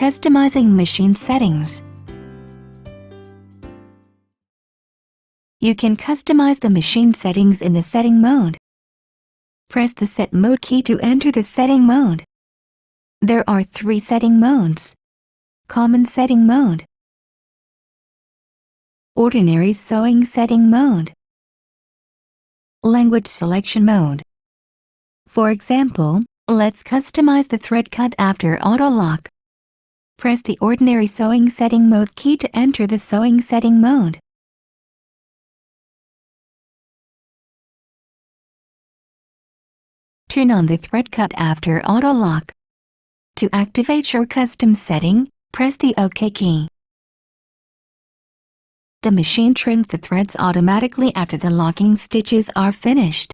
Customizing machine settings. You can customize the machine settings in the setting mode. Press the Set Mode key to enter the setting mode. There are 3 setting modes: Common Setting Mode, Ordinary Sewing Setting Mode, Language Selection Mode. For example, let's customize the thread cut after auto lock. Press the Ordinary Sewing Setting Mode key to enter the sewing setting mode. Turn on the thread cut after auto lock. To activate your custom setting, press the OK key. The machine trims the threads automatically after the locking stitches are finished.